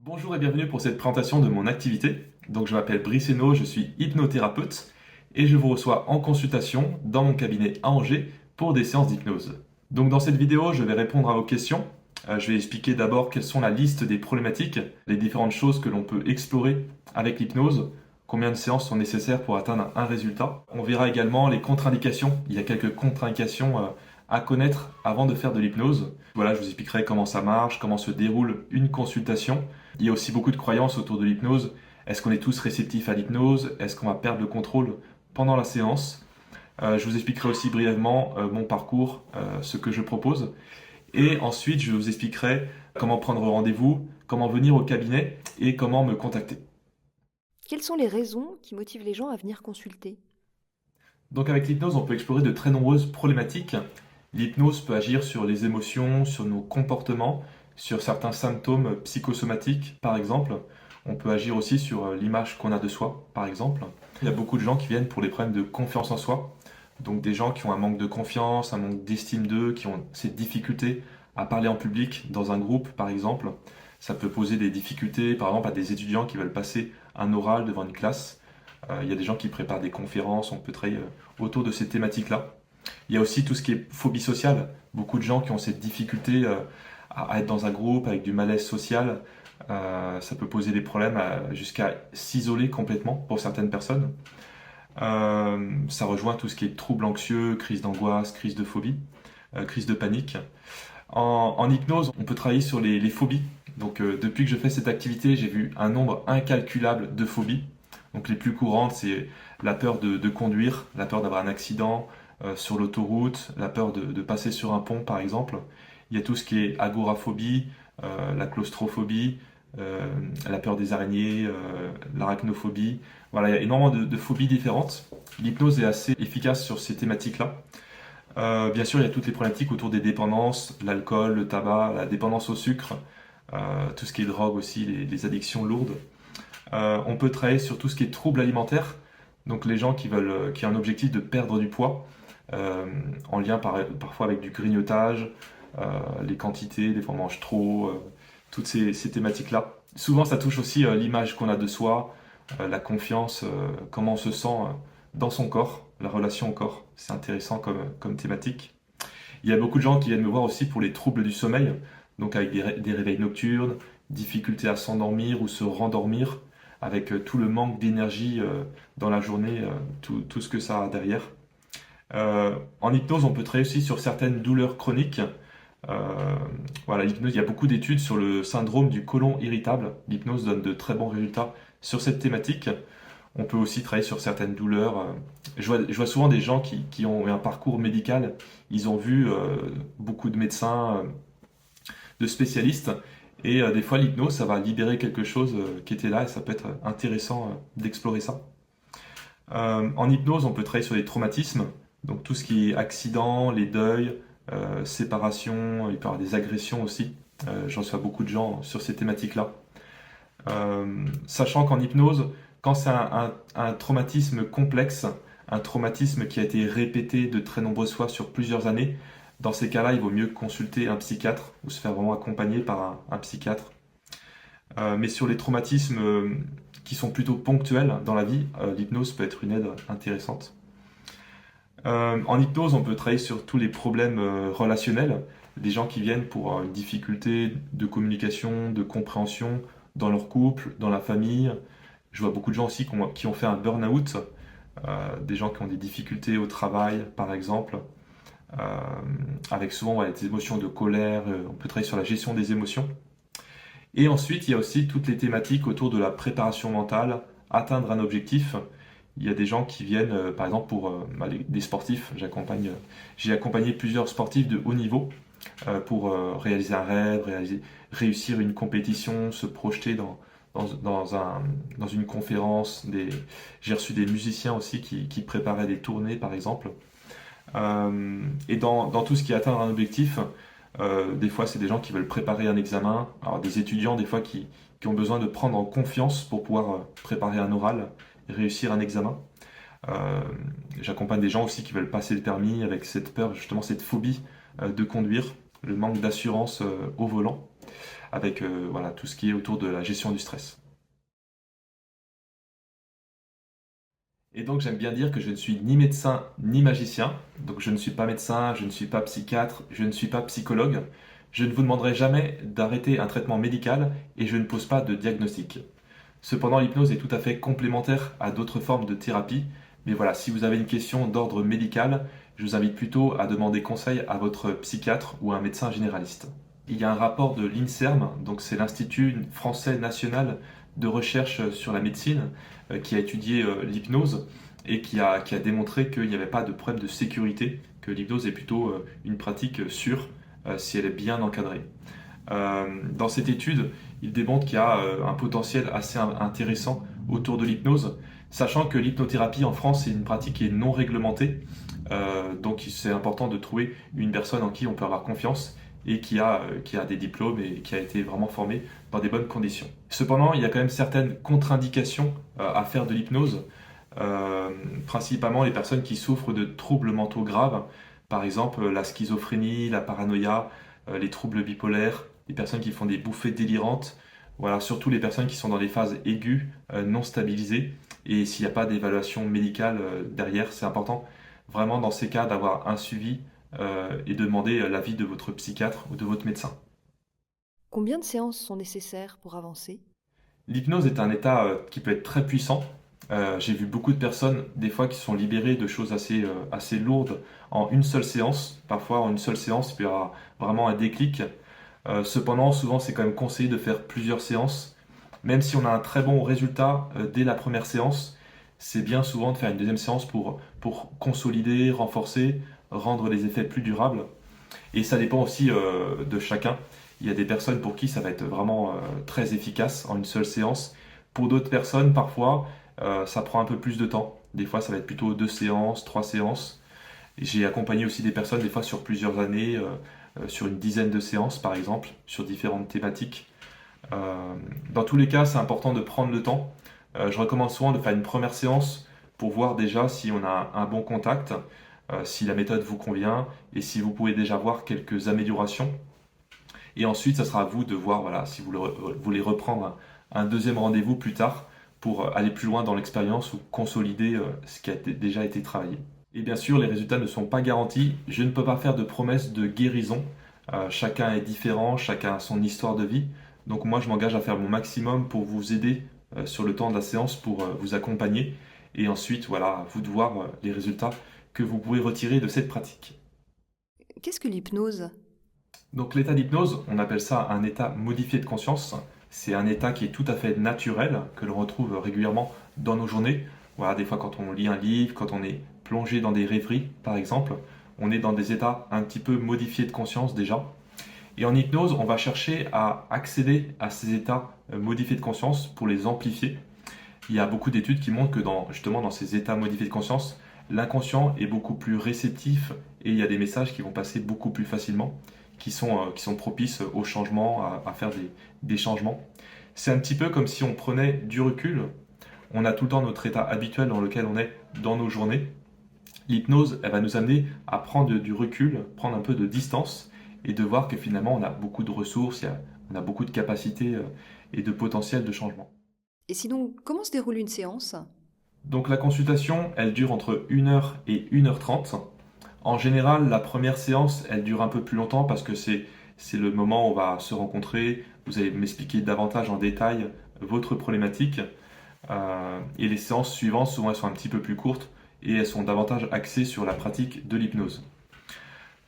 Bonjour et bienvenue pour cette présentation de mon activité. Donc je m'appelle Brice Hainaut, je suis hypnothérapeute et je vous reçois en consultation dans mon cabinet à Angers pour des séances d'hypnose. Donc dans cette vidéo, je vais répondre à vos questions. Je vais expliquer d'abord quelles sont la liste des problématiques, les différentes choses que l'on peut explorer avec l'hypnose, combien de séances sont nécessaires pour atteindre un résultat. On verra également les contre-indications. Il y a quelques contre-indications à connaître avant de faire de l'hypnose. Voilà, je vous expliquerai comment ça marche, comment se déroule une consultation. Il y a aussi beaucoup de croyances autour de l'hypnose. Est-ce qu'on est tous réceptifs à l'hypnose? Est-ce qu'on va perdre le contrôle pendant la séance? Je vous expliquerai aussi brièvement mon parcours, ce que je propose. Et ensuite, je vous expliquerai comment prendre rendez-vous, comment venir au cabinet et comment me contacter. Quelles sont les raisons qui motivent les gens à venir consulter? Donc avec l'hypnose, on peut explorer de très nombreuses problématiques. L'hypnose peut agir sur les émotions, sur nos comportements, sur certains symptômes psychosomatiques, par exemple. On peut agir aussi sur l'image qu'on a de soi, par exemple. Il y a beaucoup de gens qui viennent pour des problèmes de confiance en soi. Donc des gens qui ont un manque de confiance, un manque d'estime d'eux, qui ont cette difficulté à parler en public dans un groupe, par exemple. Ça peut poser des difficultés, par exemple, à des étudiants qui veulent passer un oral devant une classe. Il y a des gens qui préparent des conférences, on peut travailler autour de ces thématiques-là. Il y a aussi tout ce qui est phobie sociale. Beaucoup de gens qui ont cette difficulté à être dans un groupe avec du malaise social. Ça peut poser des problèmes jusqu'à s'isoler complètement pour certaines personnes. Ça rejoint tout ce qui est troubles anxieux, crise d'angoisse, crise de phobie, crise de panique. En hypnose, on peut travailler sur les phobies. Donc depuis que je fais cette activité, j'ai vu un nombre incalculable de phobies. Donc les plus courantes, c'est la peur de conduire, la peur d'avoir un accident sur l'autoroute, la peur de passer sur un pont par exemple. Il y a tout ce qui est agoraphobie, la claustrophobie, euh, la peur des araignées, l'arachnophobie. Voilà, il y a énormément de phobies différentes. L'hypnose est assez efficace sur ces thématiques-là. Bien sûr, il y a toutes les problématiques autour des dépendances, l'alcool, le tabac, la dépendance au sucre, tout ce qui est drogue aussi, les addictions lourdes. On peut travailler sur tout ce qui est troubles alimentaires, donc les gens qui ont un objectif de perdre du poids, en lien parfois avec du grignotage, les quantités, des fois on mange trop, toutes ces thématiques-là. Souvent ça touche aussi l'image qu'on a de soi, la confiance, comment on se sent dans son corps, la relation au corps. C'est intéressant comme thématique. Il y a beaucoup de gens qui viennent me voir aussi pour les troubles du sommeil, donc avec des réveils nocturnes, difficulté à s'endormir ou se rendormir, avec tout le manque d'énergie dans la journée, tout ce que ça a derrière. En hypnose, on peut travailler aussi sur certaines douleurs chroniques. Voilà, l'hypnose, il y a beaucoup d'études sur le syndrome du côlon irritable. L'hypnose donne de très bons résultats sur cette thématique. On peut aussi travailler sur certaines douleurs. Je vois souvent des gens qui ont eu un parcours médical. Ils ont vu beaucoup de médecins, de spécialistes. Et des fois, l'hypnose, ça va libérer quelque chose qui était là et ça peut être intéressant d'explorer ça. En hypnose, on peut travailler sur les traumatismes, donc tout ce qui est accident, les deuils, séparation, il peut y avoir des agressions aussi. J'en reçois beaucoup de gens sur ces thématiques-là. Sachant qu'en hypnose, quand c'est un traumatisme complexe, un traumatisme qui a été répété de très nombreuses fois sur plusieurs années, dans ces cas-là, il vaut mieux consulter un psychiatre ou se faire vraiment accompagner par un psychiatre. Mais sur les traumatismes qui sont plutôt ponctuels dans la vie, l'hypnose peut être une aide intéressante. En hypnose, on peut travailler sur tous les problèmes relationnels, des gens qui viennent pour une difficulté de communication, de compréhension dans leur couple, dans la famille. Je vois beaucoup de gens aussi qui ont fait un burn-out, des gens qui ont des difficultés au travail, par exemple, euh, avec souvent ouais, des émotions de colère. On peut travailler sur la gestion des émotions. Et ensuite, il y a aussi toutes les thématiques autour de la préparation mentale, atteindre un objectif. Il y a des gens qui viennent, par exemple, pour des sportifs. J'ai accompagné plusieurs sportifs de haut niveau pour réaliser un rêve, réussir une compétition, se projeter dans une conférence. J'ai reçu des musiciens aussi qui préparaient des tournées, par exemple. Et dans tout ce qui est atteindre un objectif, des fois, c'est des gens qui veulent préparer un examen. Alors, des étudiants, des fois, qui ont besoin de prendre en confiance pour pouvoir préparer un oral et réussir un examen. Euh, J'accompagne des gens aussi qui veulent passer le permis avec cette peur, justement, cette phobie de conduire, le manque d'assurance au volant. avec voilà, tout ce qui est autour de la gestion du stress. Et donc j'aime bien dire que je ne suis ni médecin ni magicien. Donc je ne suis pas médecin, je ne suis pas psychiatre, je ne suis pas psychologue. Je ne vous demanderai jamais d'arrêter un traitement médical et je ne pose pas de diagnostic. Cependant, l'hypnose est tout à fait complémentaire à d'autres formes de thérapie. Mais voilà, si vous avez une question d'ordre médical, je vous invite plutôt à demander conseil à votre psychiatre ou à un médecin généraliste. Il y a un rapport de l'INSERM, donc c'est l'Institut français national de recherche sur la médecine, qui a étudié l'hypnose et qui a démontré qu'il n'y avait pas de problème de sécurité, que l'hypnose est plutôt une pratique sûre si elle est bien encadrée. Dans cette étude, il démontre qu'il y a un potentiel assez intéressant autour de l'hypnose, sachant que l'hypnothérapie en France est une pratique qui est non réglementée. Donc c'est important de trouver une personne en qui on peut avoir confiance et qui a des diplômes et qui a été vraiment formée dans des bonnes conditions. Cependant, il y a quand même certaines contre-indications à faire de l'hypnose, principalement les personnes qui souffrent de troubles mentaux graves, par exemple la schizophrénie, la paranoïa, les troubles bipolaires, les personnes qui font des bouffées délirantes, voilà, surtout les personnes qui sont dans des phases aiguës, non stabilisées, et s'il n'y a pas d'évaluation médicale derrière, c'est important vraiment dans ces cas d'avoir un suivi et de demander l'avis de votre psychiatre ou de votre médecin. Combien de séances sont nécessaires pour avancer? L'hypnose est un état qui peut être très puissant. J'ai vu beaucoup de personnes, des fois, qui sont libérées de choses assez lourdes en une seule séance. Parfois, en une seule séance, il peut y avoir vraiment un déclic. Cependant, souvent, c'est quand même conseillé de faire plusieurs séances. Même si on a un très bon résultat dès la première séance, c'est bien souvent de faire une deuxième séance pour consolider, renforcer, rendre les effets plus durables. Et ça dépend aussi de chacun. Il y a des personnes pour qui ça va être vraiment très efficace en une seule séance. Pour d'autres personnes, parfois, ça prend un peu plus de temps. Des fois, ça va être plutôt 2 séances, 3 séances. J'ai accompagné aussi des personnes, des fois sur plusieurs années, sur une dizaine de séances, par exemple, sur différentes thématiques. Dans tous les cas, c'est important de prendre le temps. Je recommande souvent de faire une première séance pour voir déjà si on a un bon contact, si la méthode vous convient et si vous pouvez déjà voir quelques améliorations. Et ensuite, ça sera à vous de voir voilà, si vous voulez reprendre un deuxième rendez-vous plus tard pour aller plus loin dans l'expérience ou consolider ce qui a déjà été travaillé. Et bien sûr, les résultats ne sont pas garantis. Je ne peux pas faire de promesses de guérison. Chacun est différent, chacun a son histoire de vie. Donc moi, je m'engage à faire mon maximum pour vous aider sur le temps de la séance, pour vous accompagner. Et ensuite, voilà, à vous de voir les résultats que vous pouvez retirer de cette pratique. Qu'est-ce que l'hypnose? Donc l'état d'hypnose, on appelle ça un état modifié de conscience. C'est un état qui est tout à fait naturel, que l'on retrouve régulièrement dans nos journées. Voilà, des fois quand on lit un livre, quand on est plongé dans des rêveries, par exemple, on est dans des états un petit peu modifiés de conscience déjà. Et en hypnose, on va chercher à accéder à ces états modifiés de conscience pour les amplifier. Il y a beaucoup d'études qui montrent que justement dans ces états modifiés de conscience, l'inconscient est beaucoup plus réceptif et il y a des messages qui vont passer beaucoup plus facilement, qui sont propices au changement, à faire des changements. C'est un petit peu comme si on prenait du recul. On a tout le temps notre état habituel dans lequel on est dans nos journées. L'hypnose, elle va nous amener à prendre du recul, prendre un peu de distance et de voir que finalement on a beaucoup de ressources, on a beaucoup de capacités et de potentiel de changement. Et sinon, comment se déroule une séance? Donc la consultation, elle dure entre 1 heure et 1 heure 30. En général, la première séance, elle dure un peu plus longtemps parce que c'est le moment où on va se rencontrer. Vous allez m'expliquer davantage en détail votre problématique. Et les séances suivantes, souvent, elles sont un petit peu plus courtes et elles sont davantage axées sur la pratique de l'hypnose.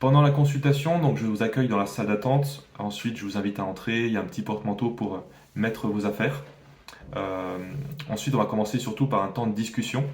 Pendant la consultation, donc je vous accueille dans la salle d'attente. Ensuite, je vous invite à entrer. Il y a un petit porte-manteau pour mettre vos affaires. Ensuite, on va commencer surtout par un temps de discussion.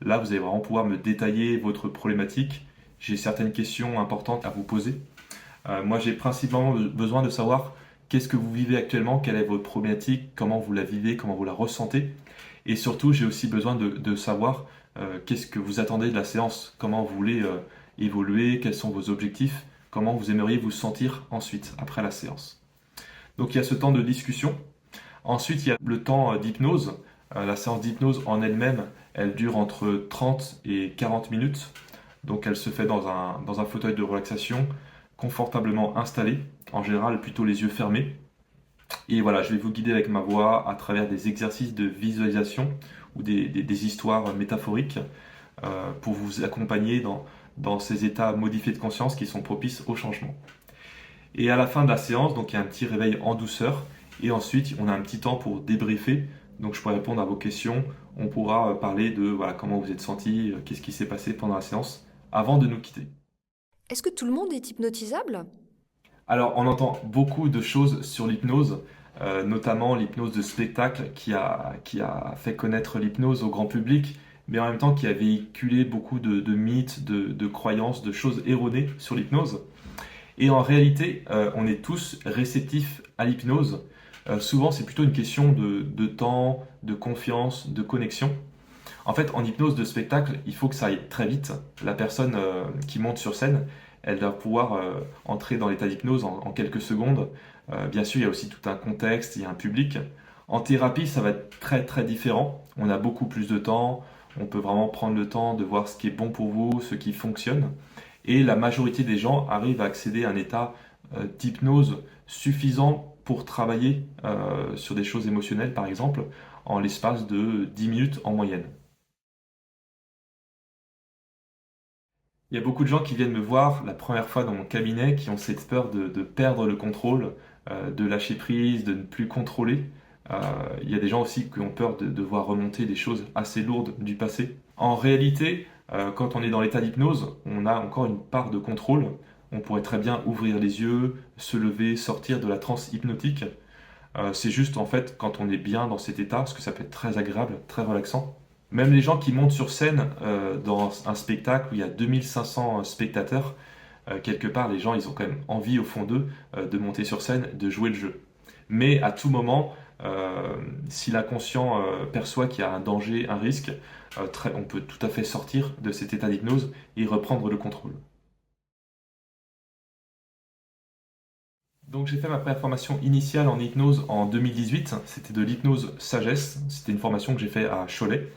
Là, vous allez vraiment pouvoir me détailler votre problématique. J'ai certaines questions importantes à vous poser. Moi, j'ai principalement besoin de savoir qu'est-ce que vous vivez actuellement, quelle est votre problématique, comment vous la vivez, comment vous la ressentez. Et surtout, j'ai aussi besoin de savoir qu'est-ce que vous attendez de la séance, comment vous voulez évoluer, quels sont vos objectifs, comment vous aimeriez vous sentir ensuite, après la séance. Donc, il y a ce temps de discussion. Ensuite, il y a le temps d'hypnose. La séance d'hypnose en elle-même, elle dure entre 30 et 40 minutes. Donc elle se fait dans un fauteuil de relaxation, confortablement installé, en général plutôt les yeux fermés. Et voilà, je vais vous guider avec ma voix à travers des exercices de visualisation ou des histoires métaphoriques pour vous accompagner dans ces états modifiés de conscience qui sont propices au changement. Et à la fin de la séance, donc il y a un petit réveil en douceur et ensuite on a un petit temps pour débriefer. Donc je pourrai répondre à vos questions. On pourra parler de voilà, comment vous êtes senti, qu'est-ce qui s'est passé pendant la séance avant de nous quitter. Est-ce que tout le monde est hypnotisable? Alors, on entend beaucoup de choses sur l'hypnose, notamment l'hypnose de spectacle qui a fait connaître l'hypnose au grand public, mais en même temps qui a véhiculé beaucoup de mythes, de croyances, de choses erronées sur l'hypnose. Et en réalité, on est tous réceptifs à l'hypnose. Souvent, c'est plutôt une question de temps, de confiance, de connexion. En fait, en hypnose de spectacle, il faut que ça aille très vite. La personne qui monte sur scène, elle doit pouvoir entrer dans l'état d'hypnose en quelques secondes. Bien sûr, il y a aussi tout un contexte, il y a un public. En thérapie, ça va être très très différent. On a beaucoup plus de temps. On peut vraiment prendre le temps de voir ce qui est bon pour vous, ce qui fonctionne. Et la majorité des gens arrivent à accéder à un état d'hypnose suffisant pour travailler sur des choses émotionnelles, par exemple, en l'espace de 10 minutes en moyenne. Il y a beaucoup de gens qui viennent me voir la première fois dans mon cabinet qui ont cette peur de perdre le contrôle, de lâcher prise, de ne plus contrôler. Euh, il y a des gens aussi qui ont peur de devoir remonter des choses assez lourdes du passé. En réalité, quand on est dans l'état d'hypnose, on a encore une part de contrôle. On pourrait très bien ouvrir les yeux, se lever, sortir de la transe hypnotique. C'est juste en fait quand on est bien dans cet état, parce que ça peut être très agréable, très relaxant. Même les gens qui montent sur scène dans un spectacle où il y a 2500 spectateurs, quelque part les gens ils ont quand même envie au fond d'eux de monter sur scène, de jouer le jeu. Mais à tout moment, si l'inconscient perçoit qu'il y a un danger, un risque, on peut tout à fait sortir de cet état d'hypnose et reprendre le contrôle. Donc j'ai fait ma première formation initiale en hypnose en 2018, c'était de l'hypnose sagesse, c'était une formation que j'ai fait à Cholet.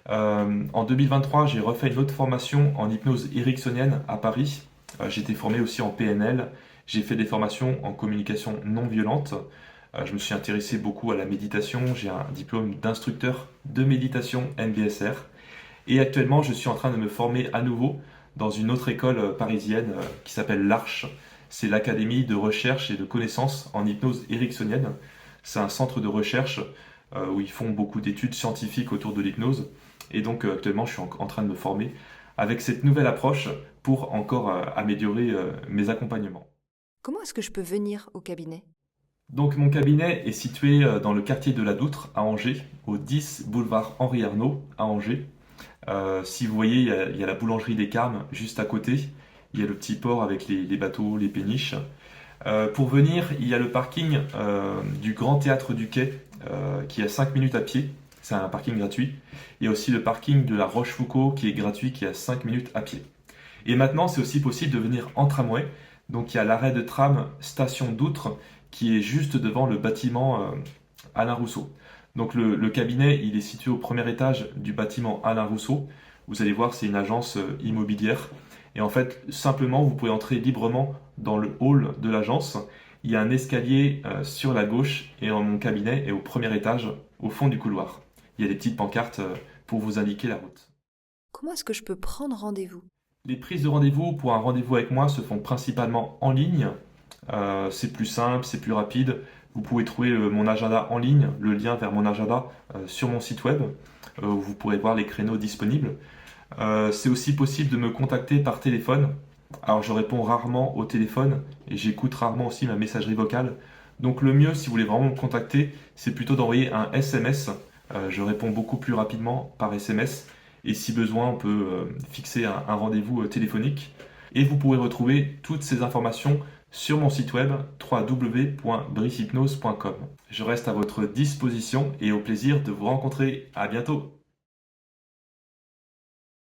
En 2023, j'ai refait une autre formation en hypnose ericksonienne à Paris. J'ai été formé aussi en PNL, j'ai fait des formations en communication non violente. Je me suis intéressé beaucoup à la méditation, j'ai un diplôme d'instructeur de méditation MBSR. Et actuellement, je suis en train de me former à nouveau dans une autre école parisienne qui s'appelle l'Arche. C'est l'Académie de recherche et de connaissances en hypnose ericksonienne. C'est un centre de recherche où ils font beaucoup d'études scientifiques autour de l'hypnose. Et donc actuellement, je suis en train de me former avec cette nouvelle approche pour encore améliorer mes accompagnements. Comment est-ce que je peux venir au cabinet? Donc mon cabinet est situé dans le quartier de la Doutre à Angers, au 10 boulevard Henri Arnaud à Angers. Si vous voyez, il y a la boulangerie des Carmes juste à côté. Il y a le petit port avec les bateaux, les péniches. Pour venir, il y a le parking du Grand Théâtre du Quai qui est à 5 minutes à pied. C'est un parking gratuit. Il y a aussi le parking de la Rochefoucauld qui est gratuit, qui est à 5 minutes à pied. Et maintenant, c'est aussi possible de venir en tramway. Donc il y a l'arrêt de tram station d'Outre qui est juste devant le bâtiment Alain Rousseau. Donc le cabinet, il est situé au premier étage du bâtiment Alain Rousseau. Vous allez voir, c'est une agence immobilière. Et en fait, simplement, vous pouvez entrer librement dans le hall de l'agence. Il y a un escalier sur la gauche et mon cabinet est au premier étage, au fond du couloir. Il y a des petites pancartes pour vous indiquer la route. Comment est-ce que je peux prendre rendez-vous? Les prises de rendez-vous pour un rendez-vous avec moi se font principalement en ligne. C'est plus simple, c'est plus rapide. Vous pouvez trouver mon agenda en ligne, le lien vers mon agenda sur mon site web, où vous pourrez voir les créneaux disponibles. C'est aussi possible de me contacter par téléphone. Alors je réponds rarement au téléphone et j'écoute rarement aussi ma messagerie vocale. Donc le mieux, si vous voulez vraiment me contacter, c'est plutôt d'envoyer un SMS. Je réponds beaucoup plus rapidement par SMS. Et si besoin, on peut fixer un rendez-vous téléphonique. Et vous pourrez retrouver toutes ces informations sur mon site web www.bricehypnose.com. Je reste à votre disposition et au plaisir de vous rencontrer. À bientôt!